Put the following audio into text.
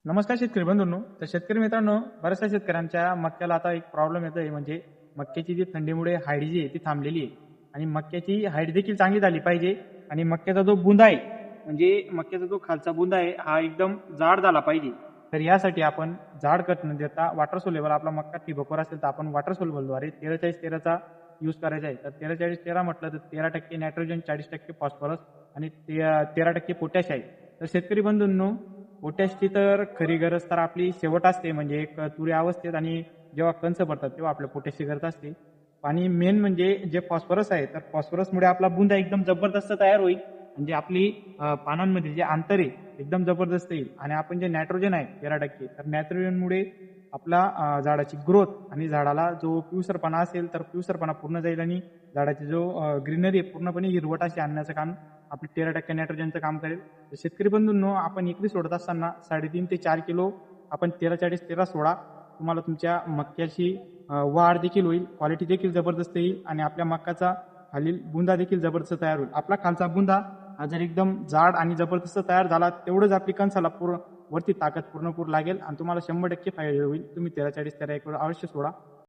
नमस्कार शेतकरी बंधूंनो. तर शेतकरी मित्रांनो, बऱ्याचशा शेतकऱ्यांच्या मक्याला आता एक प्रॉब्लेम येतोय, म्हणजे मक्याची जी थंडीमुळे हाईट जी आहे ती थांबलेली आहे आणि मक्याची हाईट देखील चांगली झाली पाहिजे आणि मक्याचा जो बुंदा आहे, म्हणजे मक्याचा जो खालचा बुंदा आहे हा एकदम जाड झाला पाहिजे. तर यासाठी आपण जाड कट न देता वॉटर सोल्युबल आपला मक्का ठिबकवर असेल तर आपण वॉटर सोल्युबलद्वारे 43-13चा यूज करायचा आहे. तर 43-13 म्हटलं तर 13% नायट्रोजन, 40% फॉस्फरस आणि 13% पोटॅश आहे. तर शेतकरी बंधूंनो, पोटॅशची तर खरी गरज तर आपली शेवट असते, म्हणजे एक तुरी अवस्थेत आणि जेव्हा कंच भरतात तेव्हा आपल्या पोटॅशची गरज असते. आणि मेन म्हणजे जे फॉस्फरस आहे, तर फॉस्फरसमुळे आपला बुंदा एकदम जबरदस्त तयार होईल. म्हणजे आपली पानांमध्ये जे अंतर आहे एकदम जबरदस्त येईल. आणि आपण जे नायट्रोजन आहे 13%, तर नायट्रोजनमुळे आपला झाडाची ग्रोथ आणि झाडाला जो पिवसरपणा असेल तर पिवसरपणा पूर्ण जाईल आणि झाडाची जो ग्रीनरी आहे पूर्णपणे हिरवट अशी आणण्याचं काम आपली 13% नायट्रोजनचं काम करेल. तर शेतकरी बंधूंनो, आपण एकरी सोडत असताना 3.5 ते 4 किलो आपण 13-40-13 सोडा. तुम्हाला तुमच्या मक्याची वाढ देखील होईल, क्वालिटी देखील जबरदस्त येईल आणि आपल्या मक्याचा खालील बुंदा देखील जबरदस्त तयार होईल. आपला खालचा बुंदा हा जर एकदम जाड आणि जबरदस्त तयार झाला तेवढंच आपली कणसाला पूर्ण वरती ताकद पूर्णपूर लागेल आणि तुम्हाला 100% फायदा होईल. तुम्ही 13-40-13 एक अवश्य सोडा.